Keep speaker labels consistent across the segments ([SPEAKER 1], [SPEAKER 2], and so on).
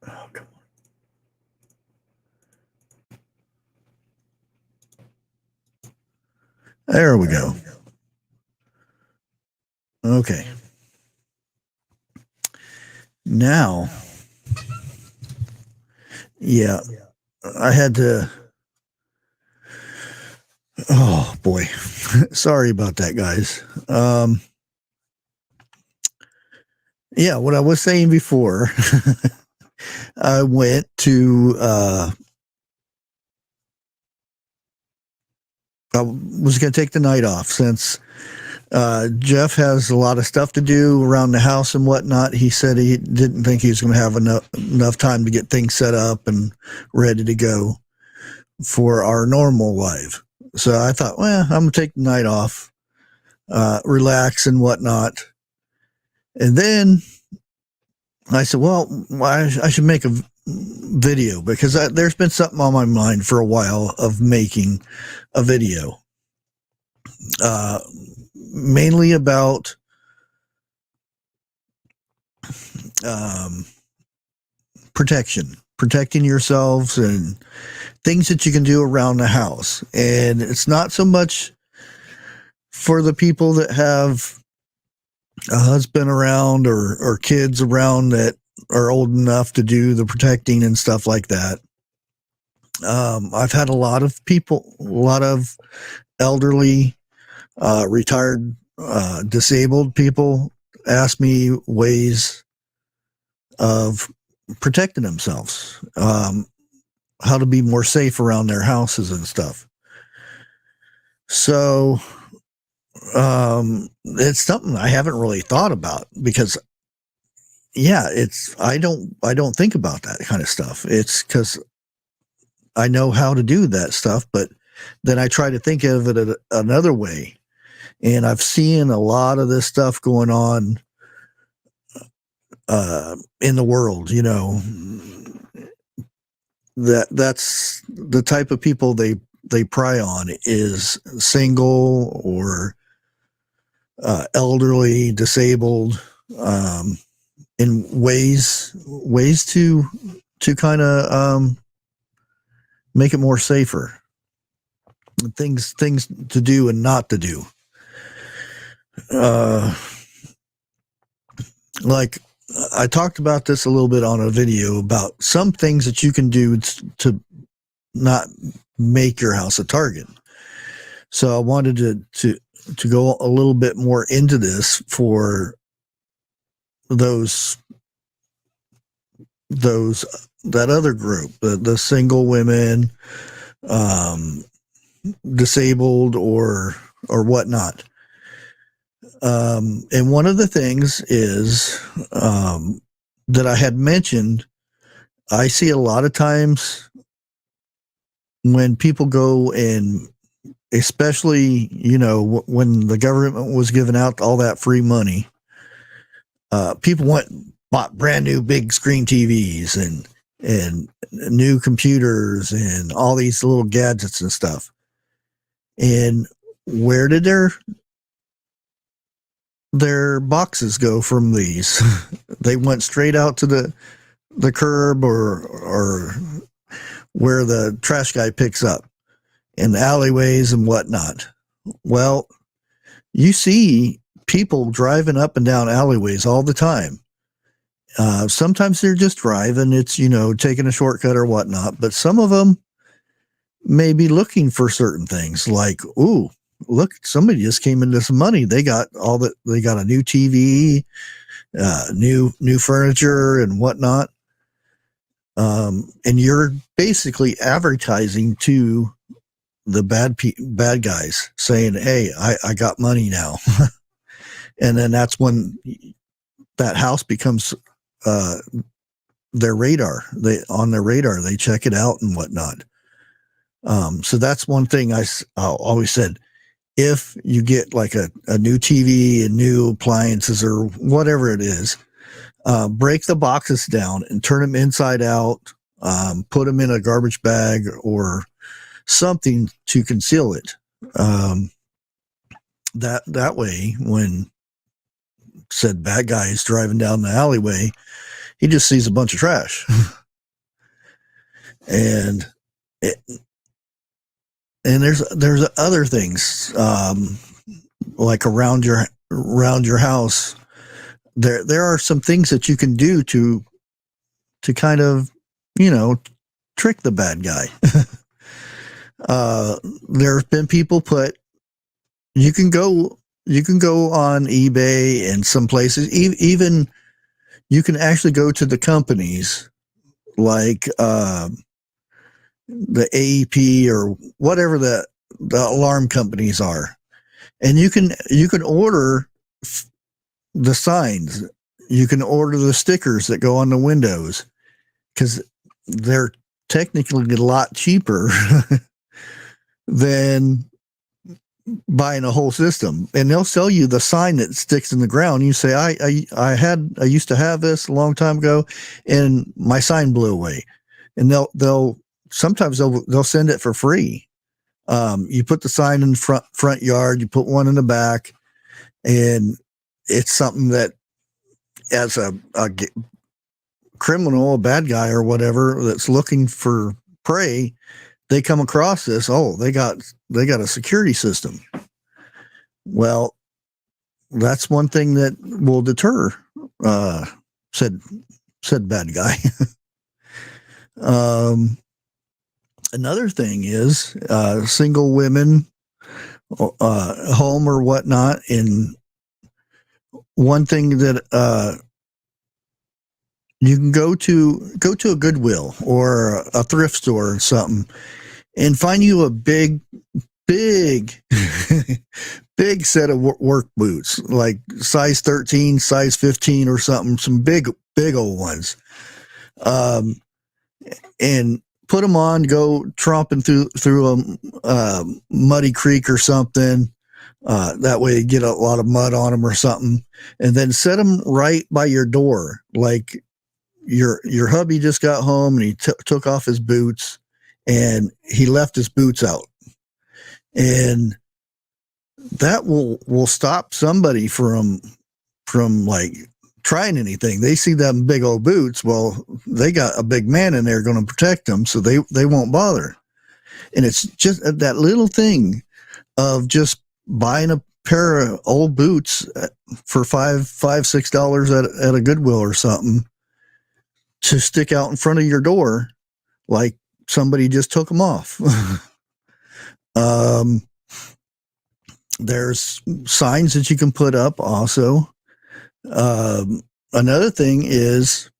[SPEAKER 1] Oh, come on. There we go. Okay. Now, yeah, I had to. Oh boy, sorry about that, guys. Yeah, what I was saying before, I went to. I was going to take the night off since Jeff has a lot of stuff to do around the house and whatnot. He said he didn't think he was going to have enough time to get things set up and ready to go for our normal life. So I thought, well, I'm going to take the night off, relax and whatnot. And then I said, well, I should make a video because there's been something on my mind for a while of making a video. Mainly about protecting yourselves and things that you can do around the house. And it's not so much for the people that have a husband around or kids around that are old enough to do the protecting and stuff like that. I've had a lot of people, a lot of elderly, retired, disabled people ask me ways of protecting themselves, how to be more safe around their houses and stuff. So it's something I haven't really thought about because, yeah, I don't think about that kind of stuff. It's because I know how to do that stuff, but then I try to think of it another way. And I've seen a lot of this stuff going on in the world, that's the type of people they pry on is single or elderly, disabled, in ways to kind of make it more safer. Things to do and not to do. Like I talked about this a little bit on a video about some things that you can do to not make your house a target. So I wanted to go a little bit more into this for those that other group, the single women, disabled or whatnot. And one of the things is that I had mentioned, I see a lot of times when people go and especially, when the government was giving out all that free money, people bought brand new big screen TVs and new computers and all these little gadgets and stuff. And where did their boxes go from these? They went straight out to the curb or where the trash guy picks up in the alleyways and whatnot. Well, you see people driving up and down alleyways all the time. Sometimes they're just driving, it's, taking a shortcut or whatnot, but some of them may be looking for certain things like, ooh, look, somebody just came into some money. They got a new TV, new furniture and whatnot. And you're basically advertising to the bad guys saying, hey, I got money now. And then that's when that house becomes, their radar. On their radar, they check it out and whatnot. So that's one thing I always said, if you get like a new TV and new appliances or whatever it is, break the boxes down and turn them inside out, put them in a garbage bag or something to conceal it. That way, when said bad guy is driving down the alleyway, He just sees a bunch of trash. and it, and there's other things, like around your house. There are some things that you can do to kind of, trick the bad guy. There have been people you can go on eBay and some places, even you can actually go to the companies like the AEP or whatever the alarm companies are, and you can order the signs, you can order the stickers that go on the windows, because they're technically a lot cheaper than buying a whole system. And they'll sell you the sign that sticks in the ground. You say, I used to have this a long time ago, and my sign blew away. And they'll sometimes they'll send it for free. You put the sign in the front yard, you put one in the back, and it's something that, as a criminal, a bad guy or whatever that's looking for prey, they come across this. Oh, they got a security system. Well, that's one thing that will deter said bad guy. Another thing is single women, home or whatnot. And one thing that you can go to a Goodwill or a thrift store or something, and find you a big big set of work boots, like size 13, size 15 or something, some big old ones, and put them on, go tromping through a muddy creek or something. That way you get a lot of mud on them or something, and then set them right by your door. Like your hubby just got home and he took off his boots, and he left his boots out, and that will stop somebody from like trying anything. They see them big old boots. Well, they got a big man in there going to protect them, so they won't bother. And it's just that little thing of just buying a pair of old boots for $5-6 at a Goodwill or something, to stick out in front of your door like somebody just took them off. There's signs that you can put up also. Another thing is,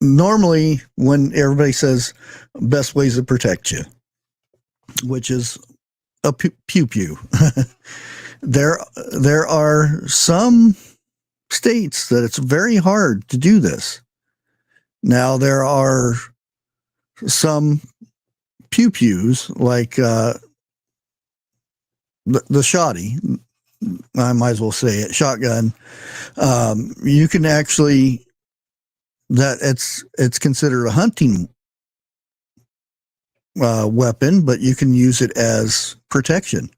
[SPEAKER 1] normally when everybody says best ways to protect you, which is a pew pew, there are some states that it's very hard to do this. Now, there are some pew pews like the shoddy, I might as well say it, shotgun. You can actually, that it's considered a hunting weapon, but you can use it as protection.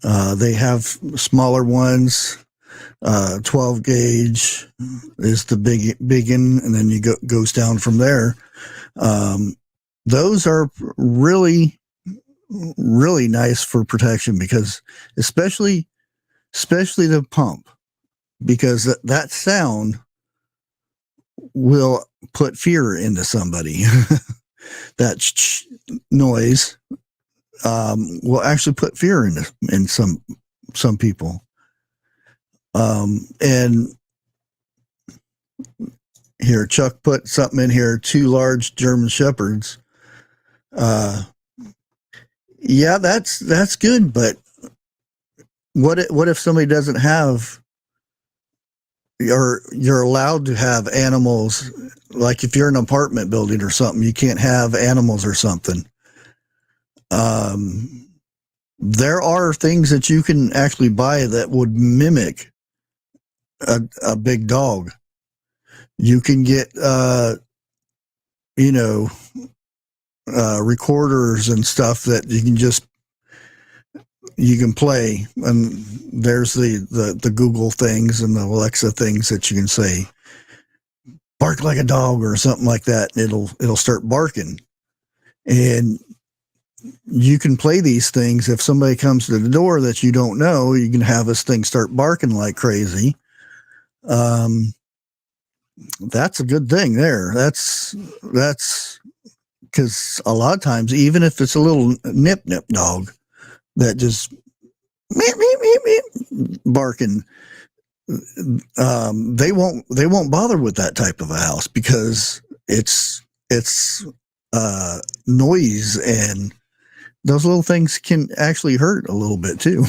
[SPEAKER 1] They have smaller ones. 12 gauge is the big one, and then goes down from there. Those are really, really nice for protection, because especially the pump, because that sound will put fear into somebody. That noise will actually put fear in some people. And here, Chuck put something in here, 2 large German Shepherds. Yeah, that's good, but what if somebody doesn't have, or you're allowed to have animals, like if you're in an apartment building or something, you can't have animals or something. There are things that you can actually buy that would mimic a big dog. You can get recorders and stuff that you can just you can play, and there's the Google things and the Alexa things that you can say, bark like a dog or something like that, and it'll start barking. And you can play these things. If somebody comes to the door that you don't know, you can have this thing start barking like crazy. That's a good thing there. That's because a lot of times, even if it's a little nip dog that just meep, meep, meep, meep, barking, they won't bother with that type of a house because it's noise, and those little things can actually hurt a little bit too.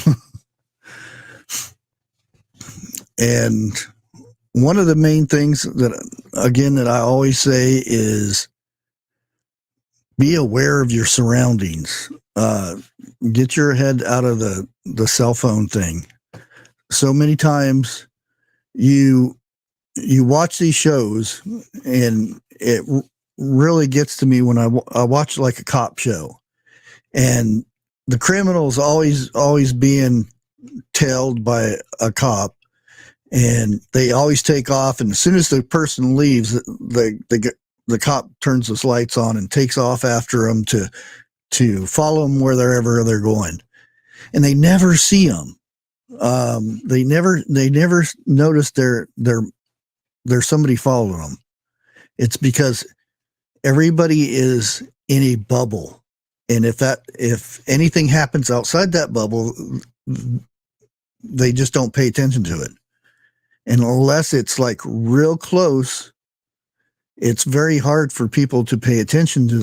[SPEAKER 1] And one of the main things that I always say is be aware of your surroundings. Get your head out of the cell phone thing. So many times you watch these shows, and it really gets to me when I watch like a cop show, and the criminal's always being tailed by a cop, and they always take off, and as soon as the person leaves, the cop turns his lights on and takes off after them to follow them wherever they're going, and they never see them. They never notice there's somebody following them. It's because everybody is in a bubble, and if anything happens outside that bubble, they just don't pay attention to it. And unless it's like real close, it's very hard for people to pay attention to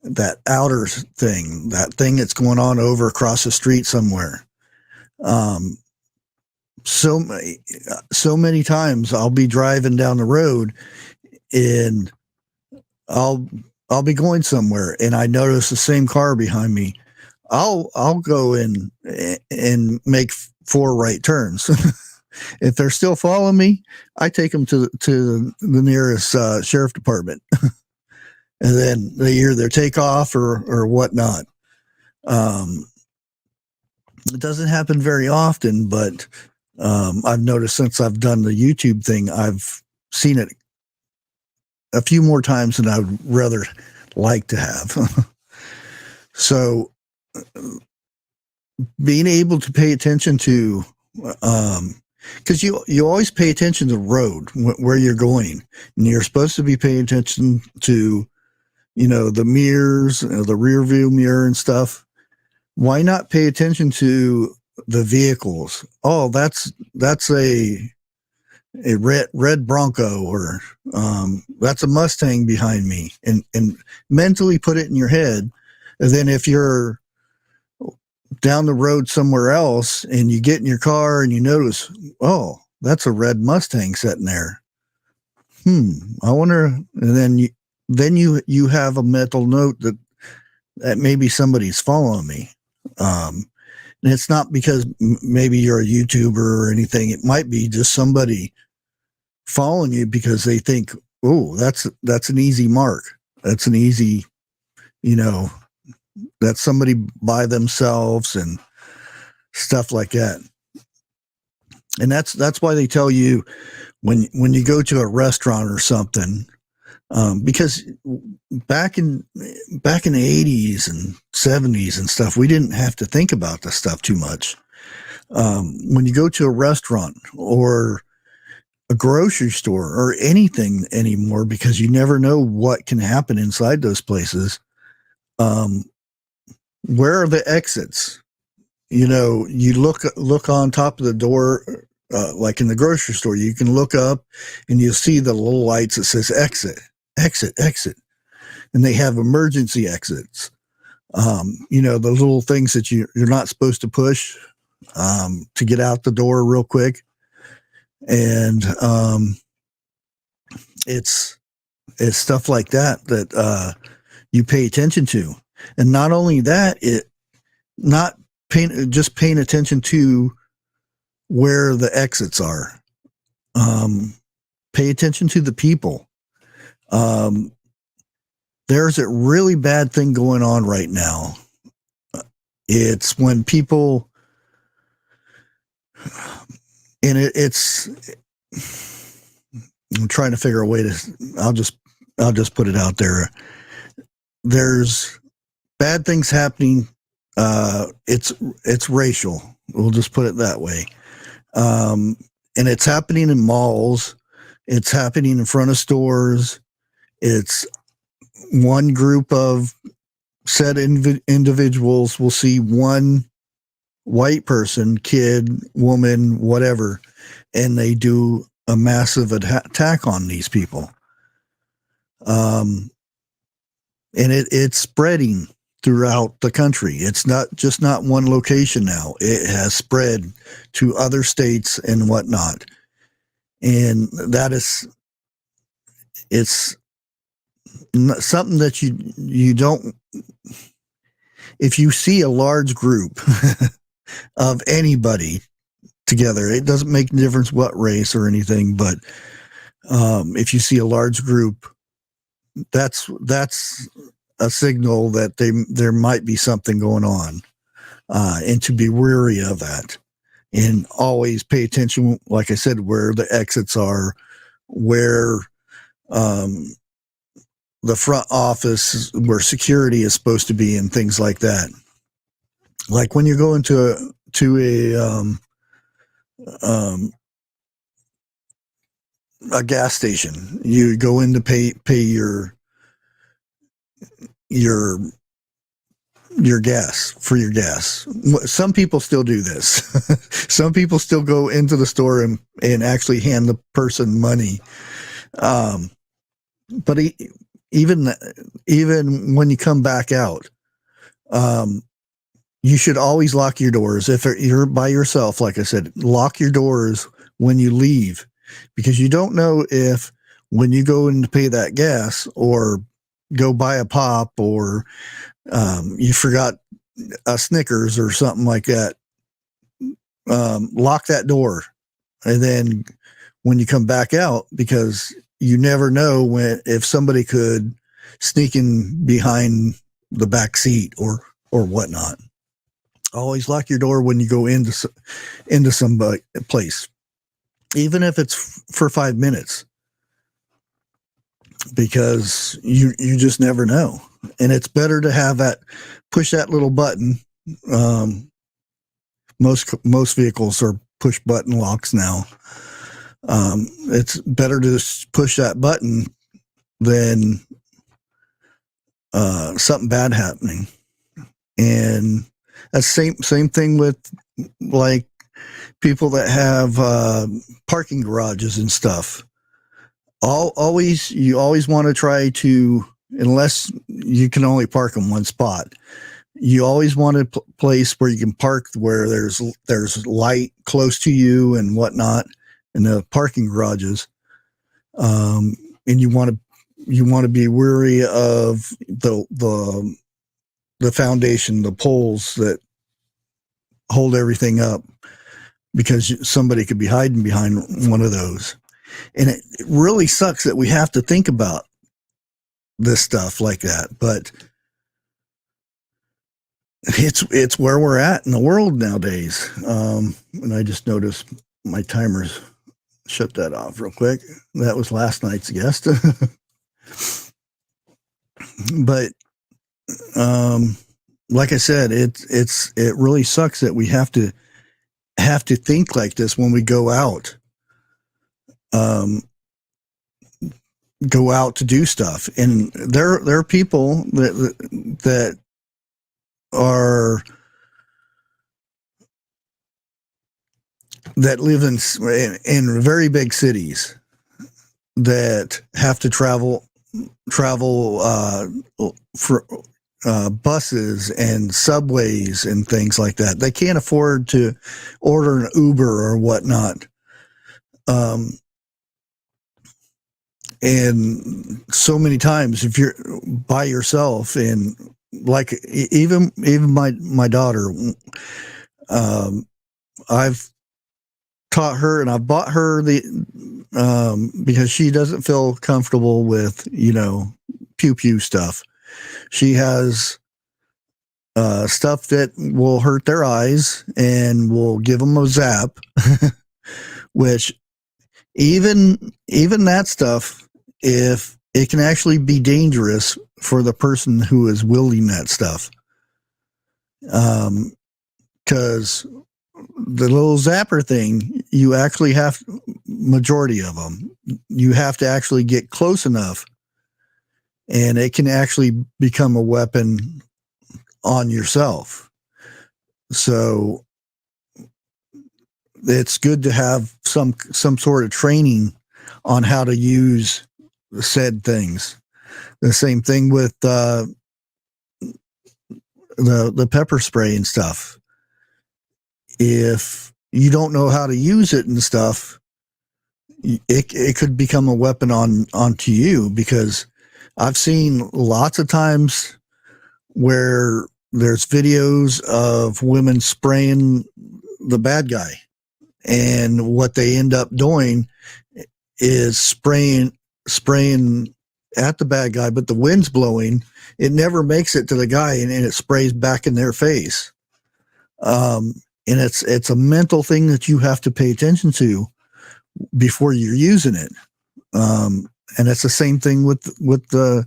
[SPEAKER 1] that outer thing, that thing that's going on over across the street somewhere. So many times I'll be driving down the road, and I'll be going somewhere, and I notice the same car behind me. I'll go in and make 4 right turns. If they're still following me, I take them to the nearest sheriff department, and then they either take off or whatnot. It doesn't happen very often, but I've noticed since I've done the YouTube thing, I've seen it a few more times than I would rather like to have. So being able to pay attention to, because you always pay attention to the road where you're going, and you're supposed to be paying attention to, the mirrors, the rear view mirror and stuff. Why not pay attention to the vehicles? Oh, that's a red Bronco, or that's a Mustang behind me, and mentally put it in your head. And then if you're down the road somewhere else and you get in your car and you notice, oh, that's a red Mustang sitting there. I wonder. And then you have a mental note that maybe somebody's following me. And it's not because maybe you're a YouTuber or anything. It might be just somebody following you because they think, oh, that's an easy mark. That's an easy, that's somebody by themselves and stuff like that. And that's why they tell you when you go to a restaurant or something, because back in the 80s and 70s and stuff, we didn't have to think about this stuff too much. When you go to a restaurant or a grocery store or anything anymore, because you never know what can happen inside those places. Where are the exits? You look on top of the door, like in the grocery store, you can look up and you'll see the little lights that says exit, exit, exit. And they have emergency exits. The little things that you're not supposed to push to get out the door real quick. And it's stuff like that you pay attention to. And not only that, just paying attention to where the exits are. Pay attention to the people. There's a really bad thing going on right now. It's when people, and it's, I'm trying to figure a way to, I'll just put it out there. There's bad things happening. It's racial. We'll just put it that way. And it's happening in malls. It's happening in front of stores. It's one group of said individuals will see one white person, kid, woman, whatever, and they do a massive attack on these people. And it's spreading throughout the country. It's not one location now. It has spread to other states and whatnot. And it's something that you don't, if you see a large group of anybody together, it doesn't make a difference what race or anything, but if you see a large group, that's a signal that there might be something going on, and to be wary of that, and always pay attention, like I said, where the exits are, where the front office, where security is supposed to be, and things like that. Like when you go into a gas station, you go in to pay your gas for your gas. Some people still do this. Some people still go into the store and actually hand the person money. But even when you come back out, you should always lock your doors. If you're by yourself, like I said, lock your doors when you leave, because you don't know if when you go in to pay that gas or go buy a pop, or you forgot a Snickers or something like that, lock that door. And then when you come back out, because you never know if somebody could sneak in behind the back seat or whatnot. Always lock your door when you go into some place, even if it's for 5 minutes, because you just never know. And it's better to have push that little button. Most vehicles are push button locks now. It's better to just push that button than something bad happening. And that's same thing with like people that have parking garages and stuff. You always want to try to, unless you can only park in one spot, you always want a place where you can park where there's light close to you and whatnot in the parking garages. And you want to be wary of the foundation, the poles that hold everything up, because somebody could be hiding behind one of those. And it really sucks that we have to think about this stuff like that, but it's where we're at in the world nowadays. And I just noticed my timer's shut that off real quick. That was last night's guest. But like I said, it really sucks that we have to think like this when we go out. Go out to do stuff, and there are people that live in very big cities that have to travel for buses and subways and things like that. They can't afford to order an Uber or whatnot. And so many times, if you're by yourself, and like even my daughter, I've taught her, and I've bought her because she doesn't feel comfortable with pew pew stuff. She has stuff that will hurt their eyes and will give them a zap, which even that stuff, if it can actually be dangerous for the person who is wielding that stuff, because the little zapper thing, you actually have, majority of them, you have to actually get close enough, and it can actually become a weapon on yourself. So it's good to have some sort of training on how to use said things. The same thing with the pepper spray and stuff. If you don't know how to use it and stuff, it could become a weapon onto you, because I've seen lots of times where there's videos of women spraying the bad guy, and what they end up doing is spraying at the bad guy, but the wind's blowing, it never makes it to the guy, and it sprays back in their face. And it's a mental thing that you have to pay attention to before you're using it. And it's the same thing with the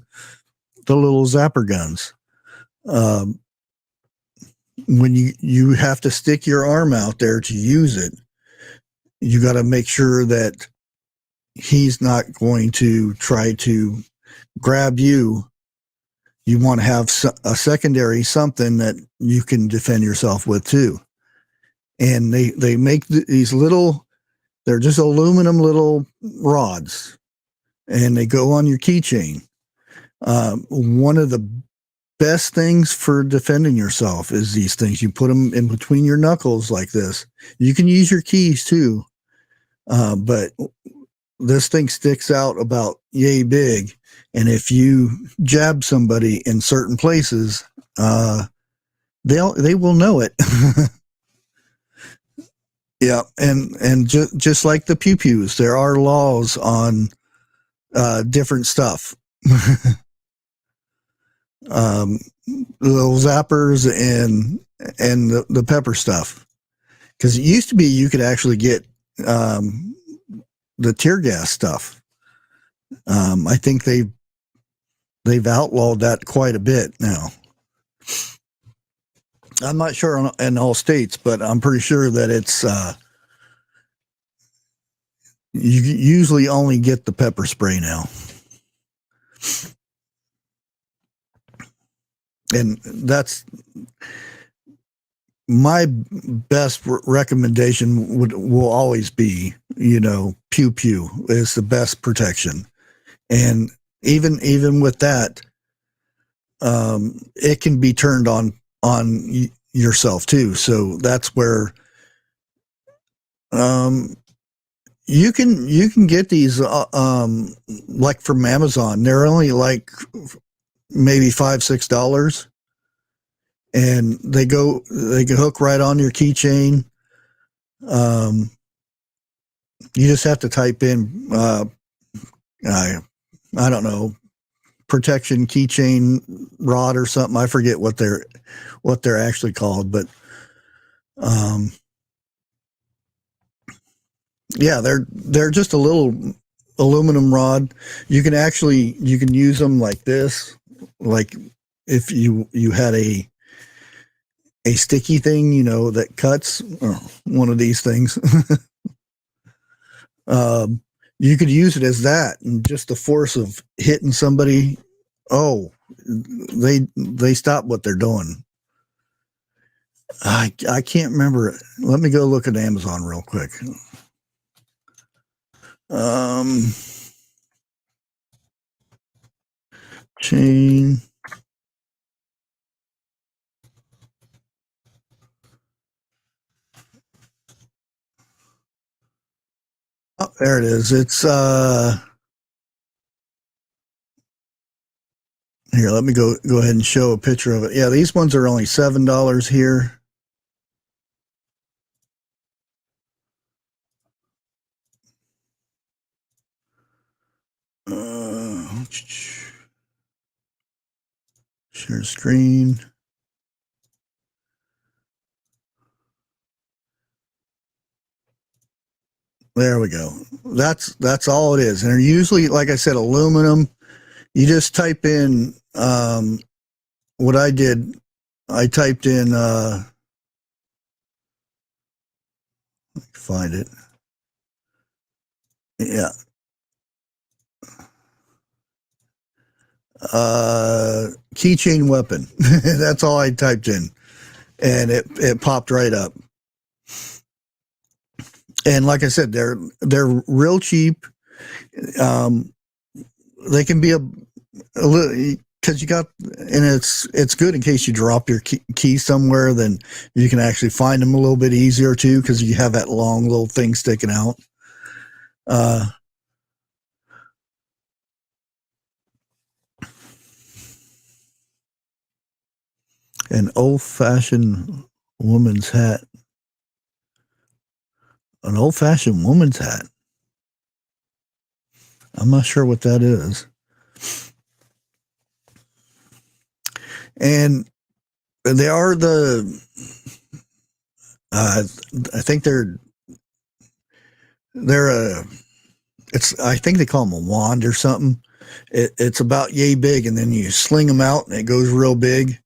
[SPEAKER 1] little zapper guns. When you have to stick your arm out there to use it, you got to make sure that he's not going to try to grab you. You want to have a secondary something that you can defend yourself with too. And they make these little, they're just aluminum little rods, and they go on your keychain. One of the best things for defending yourself is these things. You put them in between your knuckles like this. You can use your keys too, but this thing sticks out about yay big, and if you jab somebody in certain places, they will know it. Yeah, and just like the pew pews, there are laws on different stuff. Little zappers and the pepper stuff, because it used to be you could actually get the tear gas stuff. I think they've outlawed that quite a bit now. I'm not sure in all states, but I'm pretty sure that it's you usually only get the pepper spray now. And that's my best recommendation will always be, pew pew is the best protection. And even with that, it can be turned on yourself too. So that's where you can get these like from Amazon. They're only like maybe $5-6, and they can hook right on your keychain. You just have to type in I don't know, protection keychain rod or something. I forget what they're actually called, but yeah, they're just a little aluminum rod. You can use them like this, like if you had a sticky thing, that cuts, or one of these things. You could use it as that, and just the force of hitting somebody, they stop what they're doing. I can't remember. Let me go look at Amazon real quick. Chain. Oh, there it is. It's here. Let me go ahead and show a picture of it. Yeah, these ones are only $7 here. Share screen. There we go. That's all it is. And they're usually, like I said, aluminum. You just type in what I did. I typed in find it. Yeah. Keychain weapon. That's all I typed in. And it popped right up. And like I said, they're real cheap. They can be a little, because you got, and it's good in case you drop your key somewhere, then you can actually find them a little bit easier too, because you have that long little thing sticking out. An old-fashioned woman's hat. An old-fashioned woman's hat. I'm not sure what that is. And they are I think they're I think they call them a wand or something. It's about yay big, and then you sling them out and it goes real big.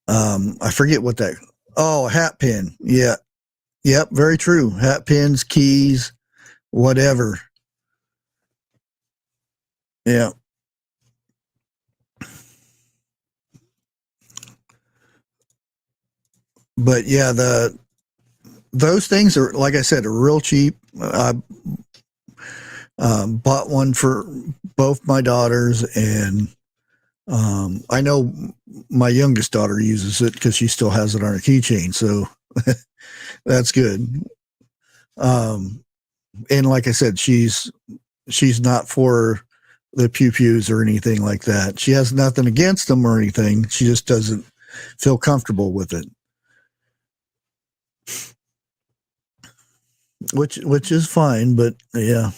[SPEAKER 1] I forget what that. Oh, a hat pin. Yeah. Yep. Very true. Hat pins, keys, whatever. Yeah. But yeah, those things are, like I said, are real cheap. I bought one for both my daughters, and I know my youngest daughter uses it because she still has it on her keychain, so that's good. And like I said, she's not for the pew pews or anything like that. She has nothing against them or anything. She just doesn't feel comfortable with it, which is fine. But yeah,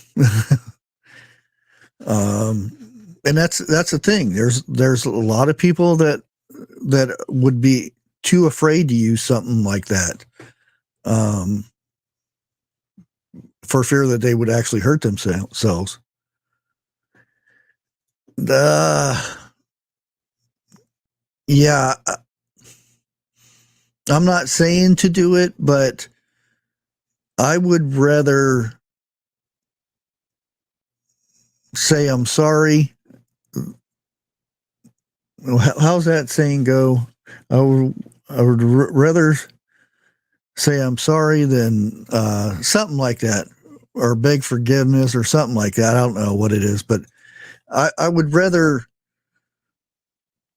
[SPEAKER 1] and that's the thing. There's a lot of people that would be too afraid to use something like that, for fear that they would actually hurt themselves. Yeah, I'm not saying to do it, but I would rather say I'm sorry. How's that saying go? I would rather say I'm sorry than something like that, or beg forgiveness or something like that. I don't know what it is, but I would rather,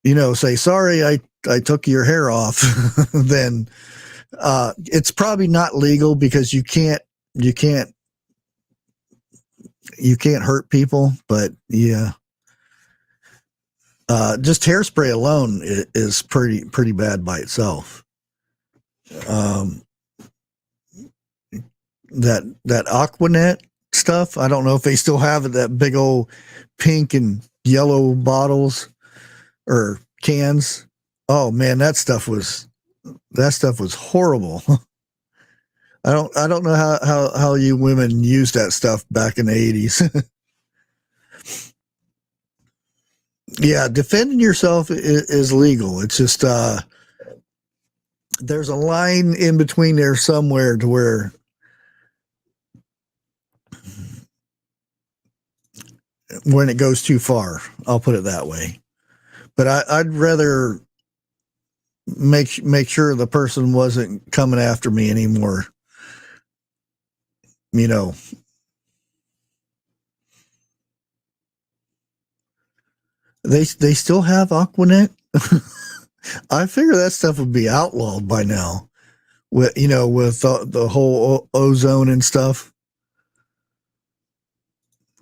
[SPEAKER 1] say sorry. I took your hair off than it's probably not legal because you can't hurt people, but yeah. Just hairspray alone is pretty bad by itself. That Aquanet stuff, I don't know if they still have it, that big old pink and yellow bottles or cans. Oh man, that stuff was horrible. I don't know how you women used that stuff back in the 80s. Yeah, defending yourself is legal. It's just there's a line in between there somewhere to where when it goes too far, I'll put it that way. But I'd rather make sure the person wasn't coming after me anymore. They still have Aquanet. I figure that stuff would be outlawed by now, with the whole ozone and stuff.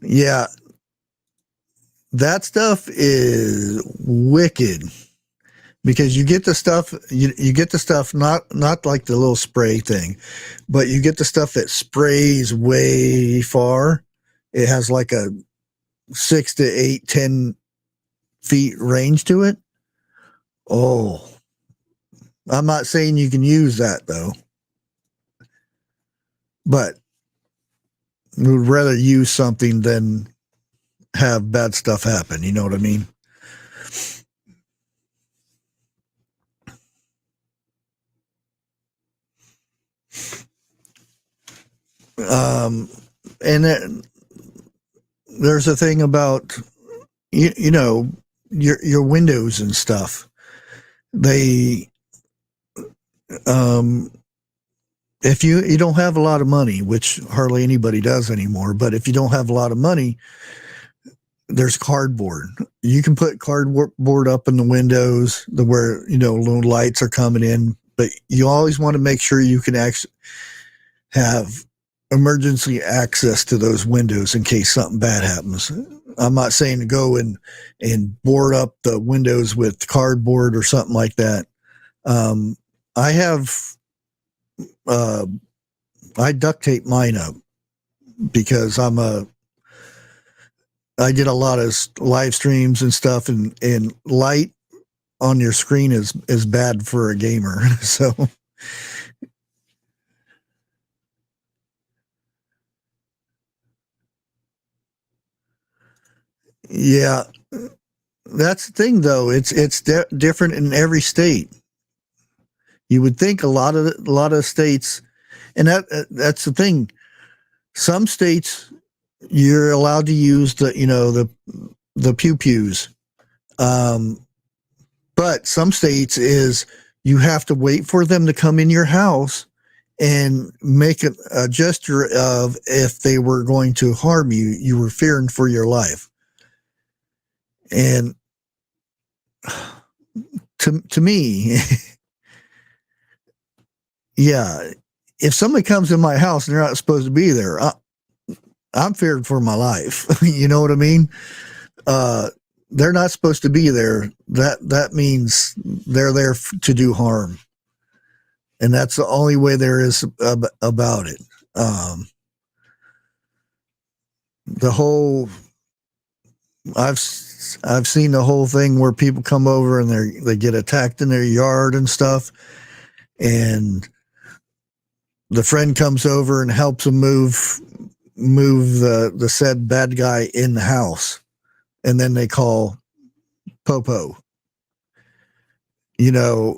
[SPEAKER 1] Yeah, that stuff is wicked because you get the stuff you get the stuff not like the little spray thing, but you get the stuff that sprays way far. It has like a 6 to 8, 10 feet range to it. Oh, I'm not saying you can use that though, but would rather use something than have bad stuff happen. You know what I mean? Um, and there's a thing about you know your windows and stuff. They um, if you don't have a lot of money, which hardly anybody does anymore, but if you don't have a lot of money, there's cardboard. You can put cardboard up in the windows, where little lights are coming in, but you always want to make sure you can actually have emergency access to those windows in case something bad happens. I'm not saying to go and board up the windows with cardboard or something like that. I have I duct tape mine up because I did a lot of live streams and stuff, and light on your screen is bad for a gamer. So yeah, that's the thing though. It's different in every state. You would think a lot of states, and that's the thing. Some states you're allowed to use the pew pews, but some states is you have to wait for them to come in your house and make a gesture of if they were going to harm you, you were fearing for your life. And to me, yeah, if somebody comes in my house and they're not supposed to be there, I'm feared for my life. You know what I mean? They're not supposed to be there. That means they're there to do harm, and that's the only way there is about it. The whole I've seen the whole thing where people come over and they get attacked in their yard and stuff, and the friend comes over and helps them move the said bad guy in the house, and then they call Popo. Yeah,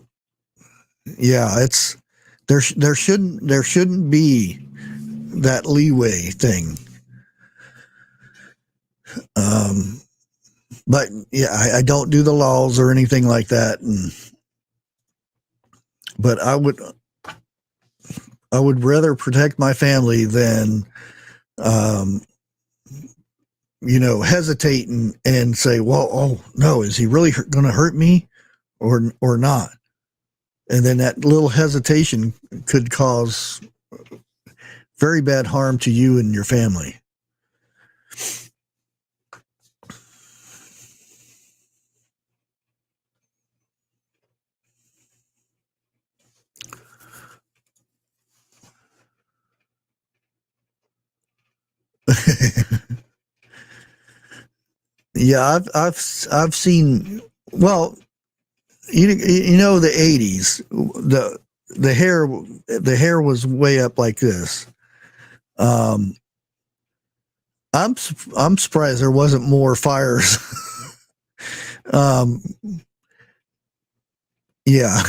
[SPEAKER 1] it's there shouldn't be that leeway thing. But yeah, I don't do the laws or anything like that, but I would rather protect my family than hesitate and say, well, oh no, is he really going to hurt me or not? And then that little hesitation could cause very bad harm to you and your family. Yeah, I've seen. Well, the 80s, the hair was way up like this. I'm surprised there wasn't more fires. Yeah.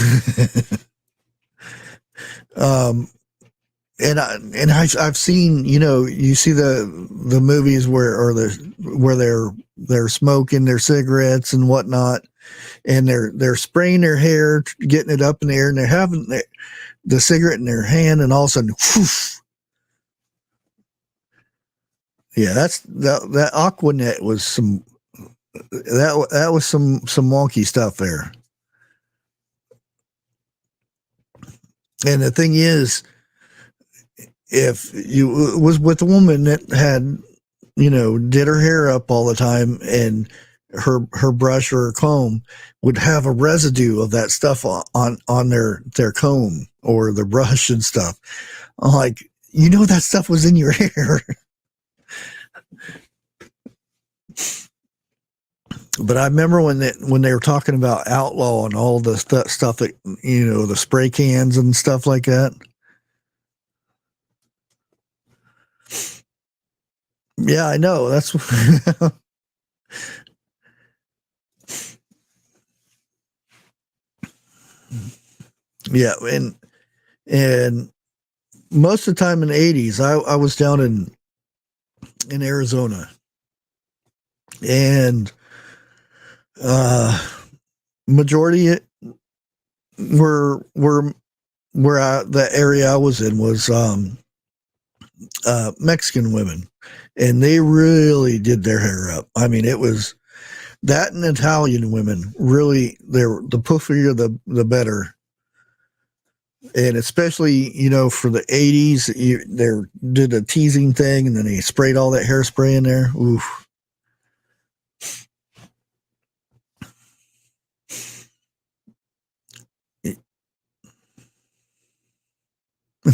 [SPEAKER 1] And I've seen, you see the movies where they're smoking their cigarettes and whatnot, and they're spraying their hair, getting it up in the air, and they're having the cigarette in their hand, and all of a sudden, whoosh. Yeah, that Aquanet was some wonky stuff there. And the thing is, if you was with a woman that had, did her hair up all the time, and her brush or her comb would have a residue of that stuff on their comb or the brush and stuff, I'm like, that stuff was in your hair. But I remember when they were talking about outlaw and all the stuff that, the spray cans and stuff like that. Yeah, I know. That's yeah, and most of the time in the 80s, I was down in Arizona, and majority were where the area I was in was Mexican women, and they really did their hair up. I mean, it was that, and Italian women really. They're the puffier the better, and especially for the 80s, they did a teasing thing, and then they sprayed all that hairspray in there. Oof.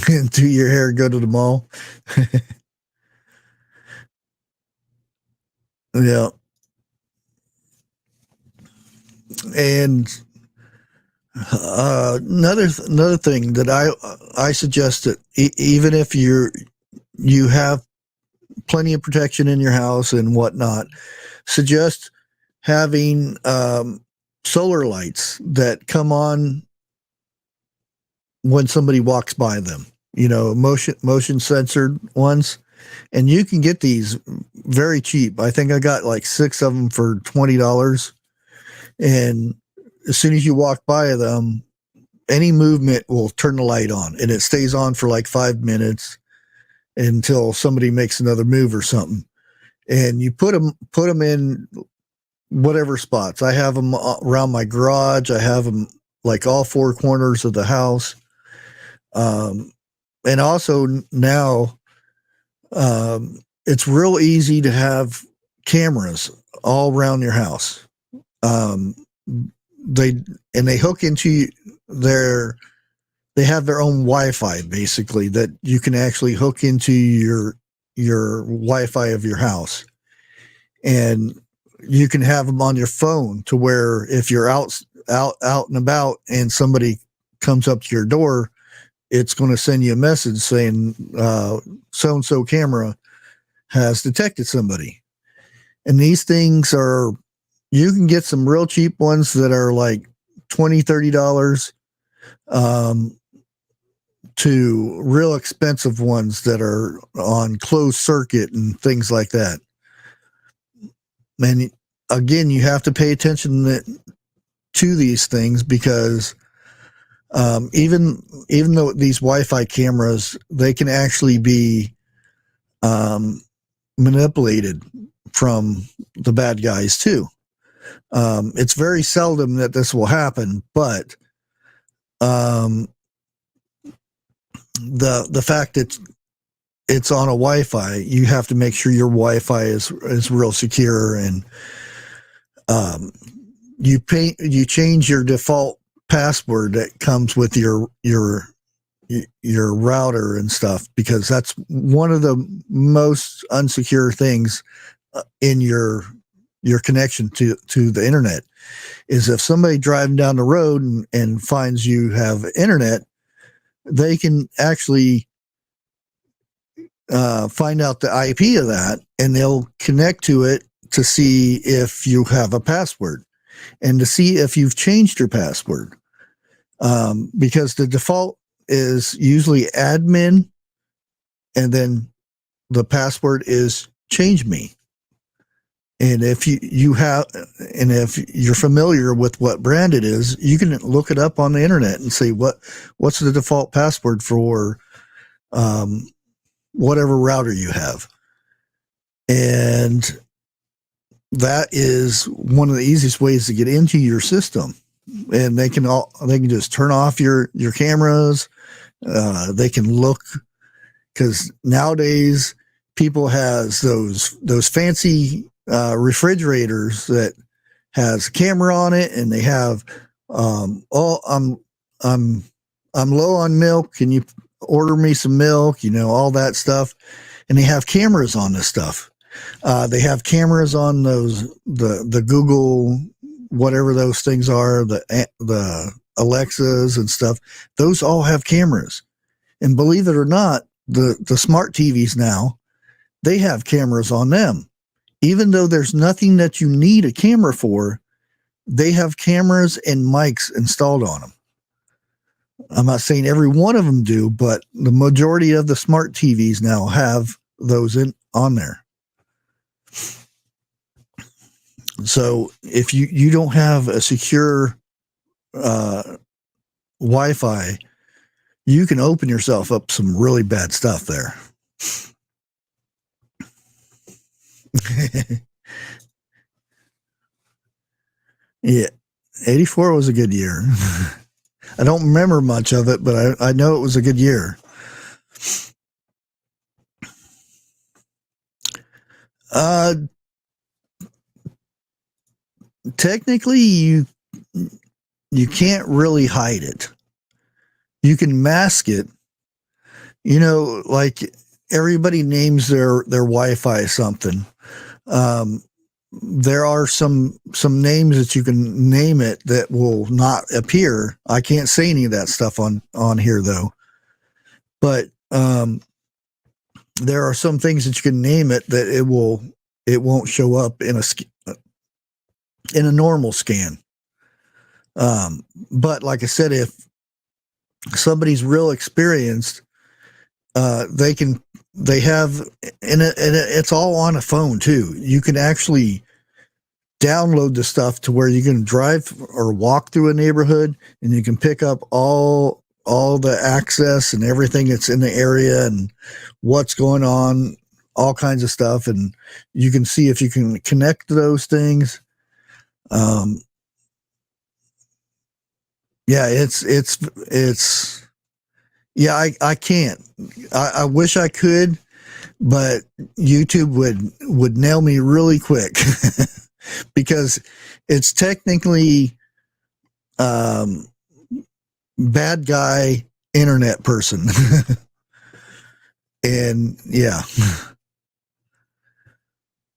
[SPEAKER 1] And do your hair, go to the mall. Yeah, and another thing that I suggest that even if you have plenty of protection in your house and whatnot, suggest having solar lights that come on when somebody walks by them. Motion censored ones, and you can get these very cheap. I think I got like 6 of them for $20, and as soon as you walk by them, any movement will turn the light on, and it stays on for like 5 minutes until somebody makes another move or something. And you put them in whatever spots. I have them around my garage. I have them like all 4 corners of the house. And also now, it's real easy to have cameras all around your house. They hook into they have their own Wi-Fi basically that you can actually hook into your Wi-Fi of your house, and you can have them on your phone to where if you're out and about and somebody comes up to your door, it's going to send you a message saying so and so camera has detected somebody. And these things you can get some real cheap ones that are like $20-$30 to real expensive ones that are on closed circuit and things like that. And again, you have to pay attention to these things because even though these Wi-Fi cameras, they can actually be manipulated from the bad guys too. It's very seldom that this will happen, but the fact that it's on a Wi-Fi, you have to make sure your Wi-Fi is real secure, and you change your default password that comes with your router and stuff, because that's one of the most unsecure things in your connection to the internet. Is if somebody driving down the road and finds you have internet, they can actually find out the IP of that, and they'll connect to it to see if you have a password and to see if you've changed your password. Because the default is usually admin, and then the password is change me. And if if you're familiar with what brand it is, you can look it up on the internet and see what's the default password for whatever router you have. And that is one of the easiest ways to get into your system. And they can just turn off your cameras. They can look, because nowadays people has those fancy refrigerators that has a camera on it, and they have I'm low on milk, can you order me some milk, all that stuff. And they have cameras on this stuff. They have cameras on the Google, whatever those things are, the Alexas and stuff. Those all have cameras. And believe it or not, the smart TVs now, they have cameras on them. Even though there's nothing that you need a camera for, they have cameras and mics installed on them. I'm not saying every one of them do, but the majority of the smart TVs now have those on there. So if you don't have a secure Wi-Fi, you can open yourself up some really bad stuff there. Yeah, 84 was a good year. I don't remember much of it, but I know it was a good year. Technically, you can't really hide it. You can mask it. You know, like everybody names their Wi-Fi something. There are some names that you can name it that will not appear. I can't say any of that stuff on here though. But there are some things that you can name it that it won't show up in a normal scan. But like I said, if somebody's real experienced, they have, and it's all on a phone too. You can actually download the stuff to where you can drive or walk through a neighborhood and you can pick up all the access and everything that's in the area and what's going on, all kinds of stuff. And you can see if you can connect those things. Yeah, it's yeah, I can't. I wish I could, but YouTube would nail me really quick because it's technically bad guy internet person. And yeah.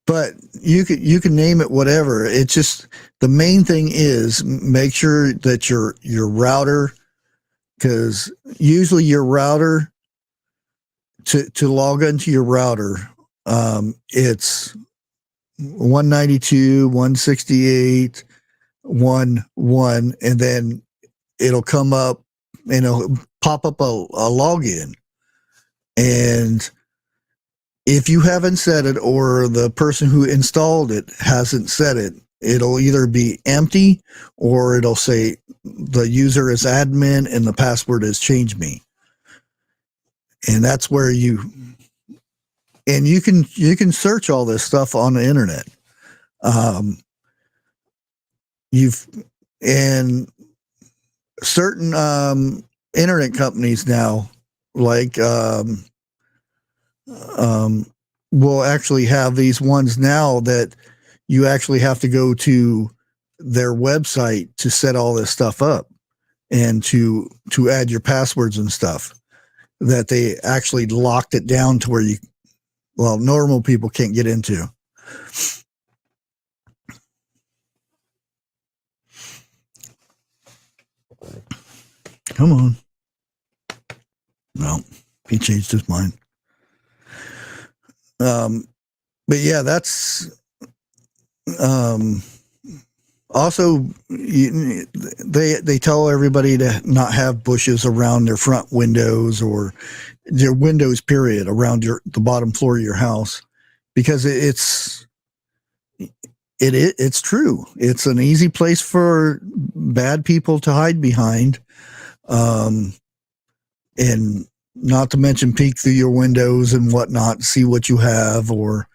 [SPEAKER 1] But you can name it whatever. It's just the main thing is make sure that your router, because usually your router to log into your router, it's 192.168.1.1, and then it'll come up and it'll pop up a login. And if you haven't set it or the person who installed it hasn't set it, it'll either be empty or it'll say the user is admin and the password is change me. And that's where you can search all this stuff on the internet. And certain internet companies now, like will actually have these ones now that you actually have to go to their website to set all this stuff up and to add your passwords and stuff, that they actually locked it down to where normal people can't get into. Come on. No, he changed his mind. But yeah, that's also they tell everybody to not have bushes around their front windows or their windows period around the bottom floor of your house, because it's true. It's an easy place for bad people to hide behind, and not to mention peek through your windows and whatnot, see what you have or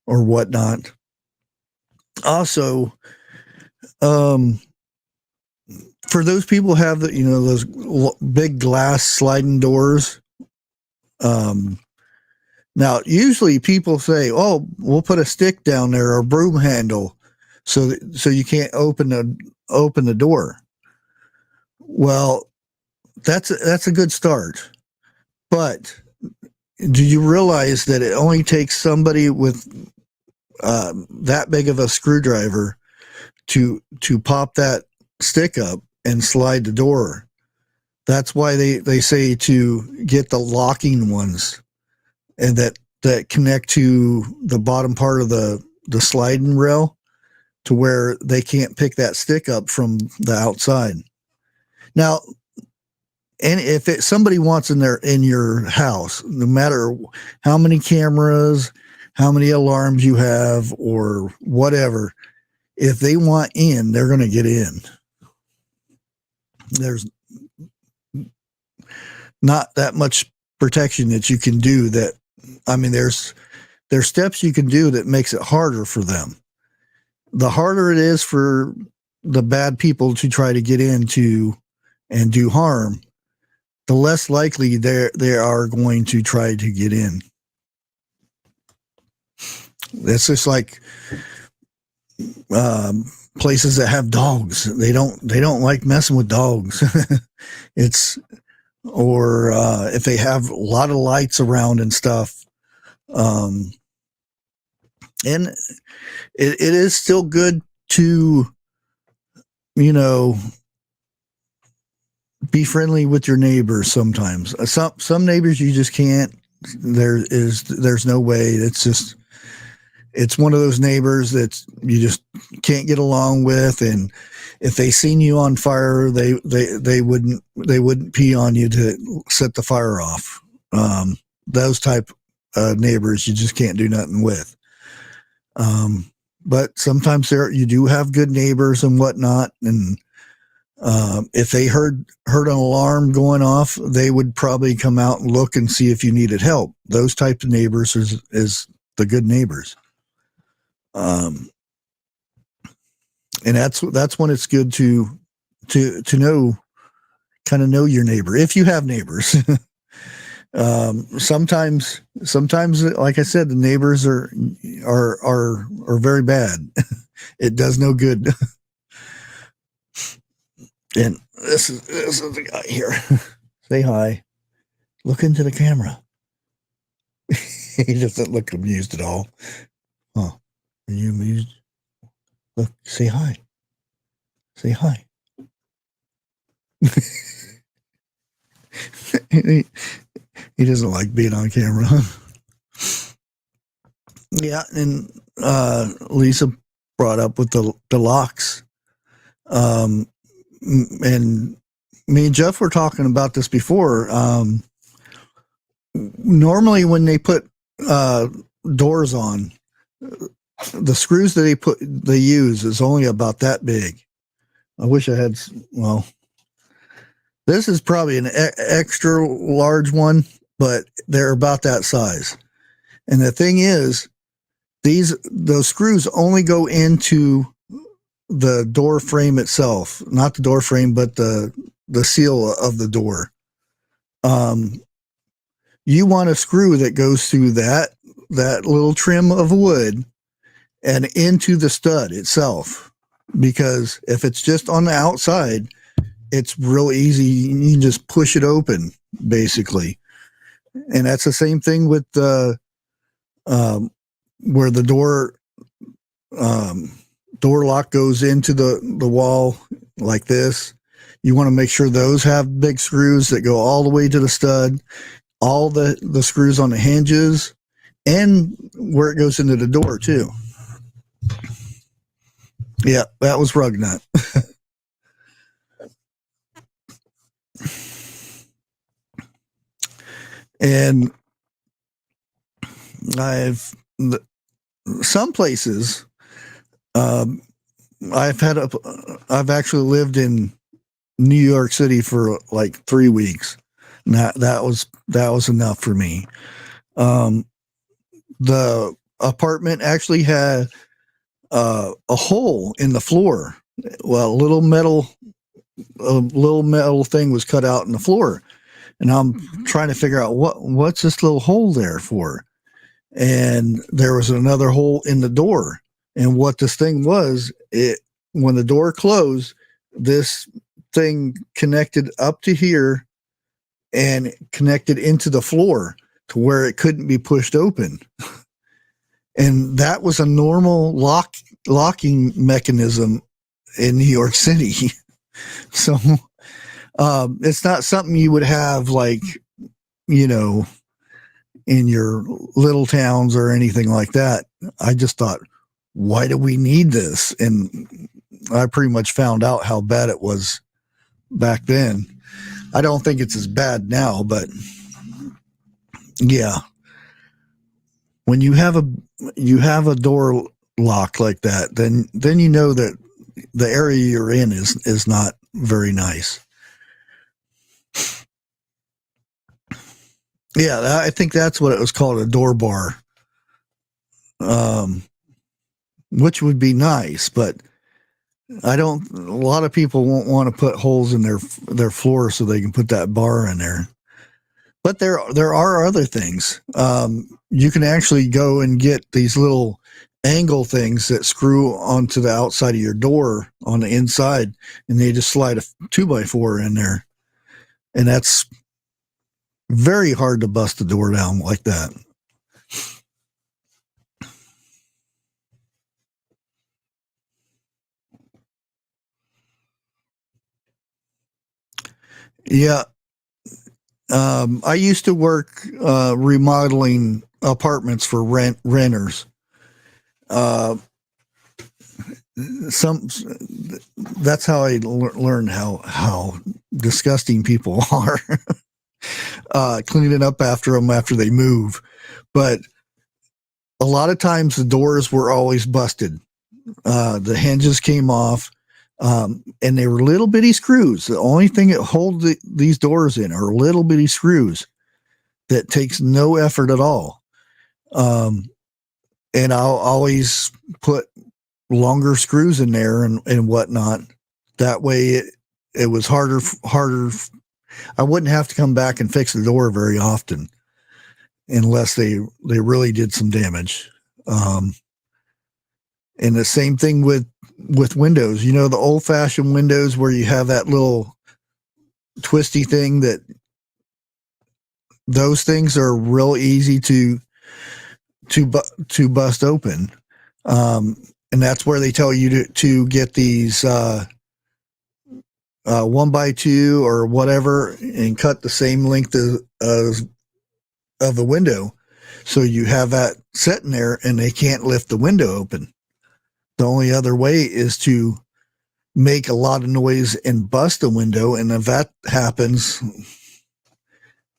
[SPEAKER 1] whatnot. Also, for those people who have those big glass sliding doors. Now, usually people say, "Oh, we'll put a stick down there or a broom handle, so you can't open the door." Well, that's a good start, but do you realize that it only takes somebody with that big of a screwdriver to pop that stick up and slide the door? That's why they say to get the locking ones, and that that connect to the bottom part of the sliding rail to where they can't pick that stick up from the outside. Now, and if somebody wants in your house, no matter how many cameras, how many alarms you have, or whatever, if they want in, they're going to get in. There's not that much protection that you can do. There's steps you can do that makes it harder for them. The harder it is for the bad people to try to get into and do harm, the less likely they are going to try to get in. It's just like places that have dogs. They don't like messing with dogs. Or if they have a lot of lights around and stuff. And it is still good to, be friendly with your neighbors sometimes. Some neighbors you just can't. There's no way. It's one of those neighbors that you just can't get along with, and if they seen you on fire, they wouldn't pee on you to set the fire off. Those type of neighbors you just can't do nothing with. But sometimes you do have good neighbors and whatnot, and if they heard an alarm going off, they would probably come out and look and see if you needed help. Those types of neighbors is the good neighbors. And that's when it's good to know, kind of know your neighbor, if you have neighbors. Sometimes, like I said, the neighbors are very bad. It does no good. And this is the guy here. Say hi. Look into the camera. He doesn't look amused at all. Huh? Are you amused? Look, say hi. Say hi. He doesn't like being on camera. Yeah, and Lisa brought up with the locks. And me and Jeff were talking about this before. Normally when they put doors on, the screws that they use is only about that big. I wish I had, this is probably an extra large one, but they're about that size. And the thing is, those screws only go into the door frame itself, not the door frame, but the seal of the door. You want a screw that goes through that little trim of wood and into the stud itself, because if it's just on the outside, it's real easy. You can just push it open, basically. And that's the same thing with the where the door lock goes into the wall like this. You want to make sure those have big screws that go all the way to the stud, all the screws on the hinges, and where it goes into the door too. Yeah, that was rug nut. And some places, I've actually lived in New York City for like 3 weeks. And that was enough for me. The apartment actually had a hole in the floor. Well, a little metal thing was cut out in the floor, and I'm trying to figure out what's this little hole there for. And there was another hole in the door, and what this thing was, when the door closed, this thing connected up to here and connected into the floor to where it couldn't be pushed open. And that was a normal locking mechanism in New York City. So it's not something you would have like, in in your little towns or anything like that. I just thought, why do we need this? And I pretty much found out how bad it was back then. I don't think it's as bad now, but yeah, when you have a door lock like that, then you know that the area you're in is not very nice. Yeah, I think that's what it was called, a door bar, which would be nice, but I don't. A lot of people won't want to put holes in their floor so they can put that bar in there. But there are other things. You can actually go and get these little angle things that screw onto the outside of your door on the inside, and they just slide a 2x4 in there, and that's very hard to bust the door down like that. Yeah. I used to work remodeling apartments for renters. Uh, some That's how I learned how disgusting people are, cleaning up after them after they move. But a lot of times the doors were always busted. The hinges came off, and they were little bitty screws. The only thing that holds these doors in are little bitty screws that takes no effort at all. And I'll always put longer screws in there and whatnot. That way it was harder. I wouldn't have to come back and fix the door very often unless they really did some damage. And the same thing with windows, the old fashioned windows where you have that little twisty thing, that those things are real easy to bust open. And that's where they tell you to get these 1x2 or whatever, and cut the same length of the window, so you have that sitting there and they can't lift the window open. The only other way is to make a lot of noise and bust the window, and if that happens,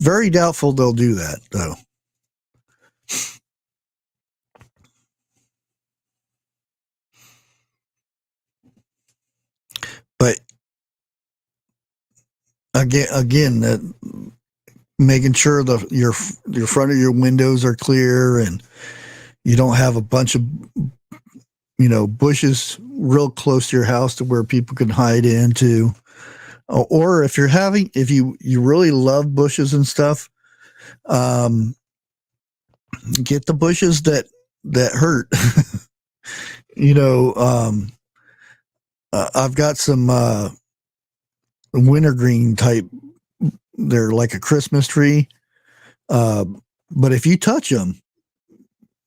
[SPEAKER 1] very doubtful they'll do that though. But again, that making sure your front of your windows are clear and you don't have a bunch of bushes real close to your house to where people can hide into. Or if you really love bushes and stuff, get the bushes that hurt. I've got some wintergreen type. They're like a Christmas tree, but if you touch them,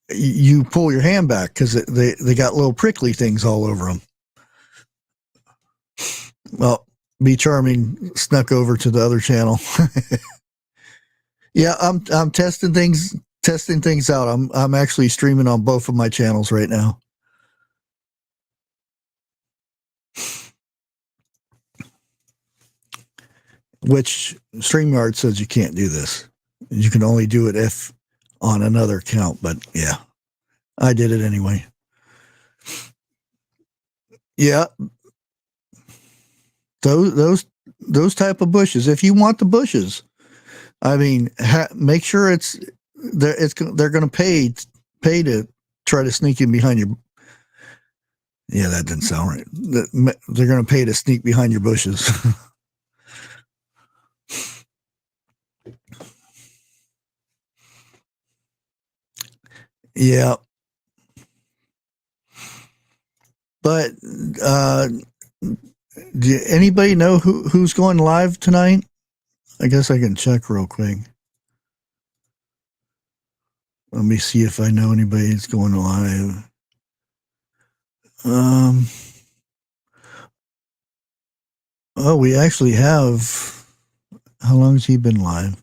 [SPEAKER 1] you pull your hand back because they got little prickly things all over them. Well, Be Charming snuck over to the other channel. Yeah, I'm testing things out. I'm actually streaming on both of my channels right now. Which StreamYard says you can't do this. You can only do it if on another account, but yeah, I did it anyway. Yeah, those type of bushes. If you want the bushes, I mean, make sure they're going to pay to try to sneak in behind your. Yeah, that didn't sound right. They're going to pay to sneak behind your bushes. Yeah. But do anybody know who's going live tonight? I guess I can check real quick. Let me see if I know anybody that's going live. Oh, we actually have. How long has he been live?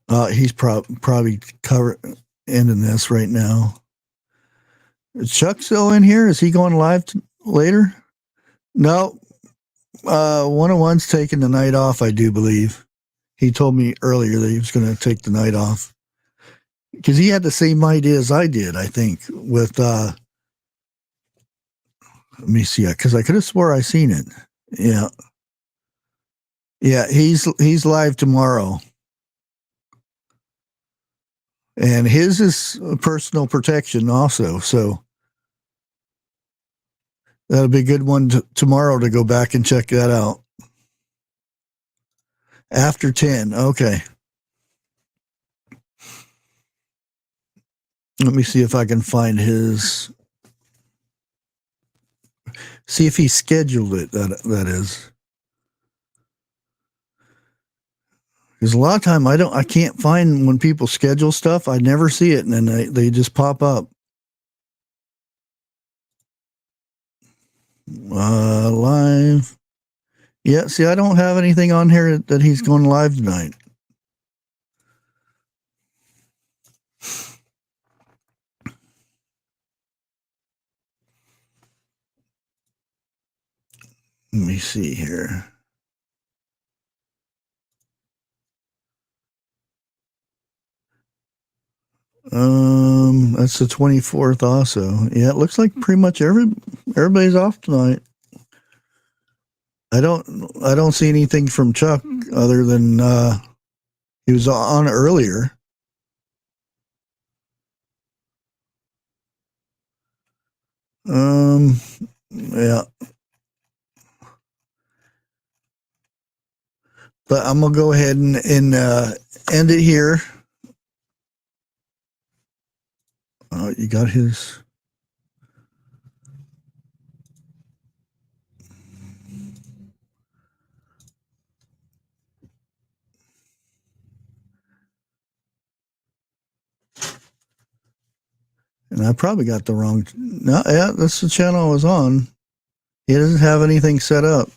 [SPEAKER 1] He's probably ending this right now. Is Chuck still in here? Is he going live later? No. 101's taking the night off, I do believe. He told me earlier that he was going to take the night off. Because he had the same idea as I did, I think, with, let me see, because I could have swore I seen it. Yeah. Yeah, he's live tomorrow. And his is personal protection also, so that'll be a good one tomorrow to go back and check that out. After 10, okay. Let me see if I can find his. See if he scheduled it. That is, because a lot of time I can't find when people schedule stuff. I never see it, and then they just pop up. Live. Yeah. See, I don't have anything on here that he's going live tonight. Let me see here. That's the 24th also. Yeah, it looks like pretty much everybody's off tonight. I don't see anything from Chuck other than he was on earlier. Yeah. But I'm gonna go ahead and end it here. You got his. And I probably got the wrong. No, yeah, that's the channel I was on. He doesn't have anything set up.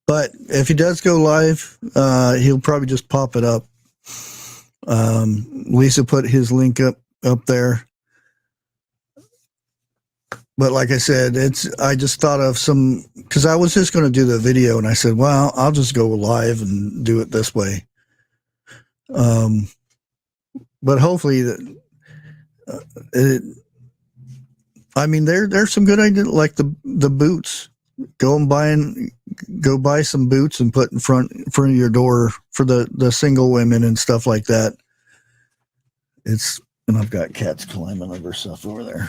[SPEAKER 1] But if he does go live, he'll probably just pop it up. Lisa put his link up there. But like I said, I just thought of some, because I was just going to do the video, and I said, well, I'll just go live and do it this way. But hopefully I mean, there's some good ideas, like the boots. Go buy some boots and put in front of your door for the single women and stuff like that. And I've got cats climbing over stuff over there.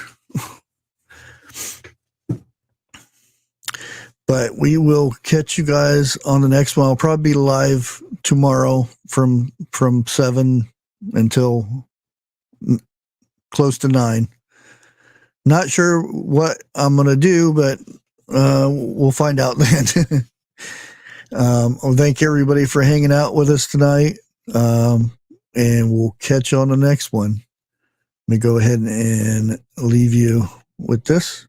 [SPEAKER 1] But we will catch you guys on the next one. I'll probably be live tomorrow from 7 until close to 9. Not sure what I'm going to do, but we'll find out then. Well, thank everybody for hanging out with us tonight. And we'll catch you on the next one. Let me go ahead and leave you with this.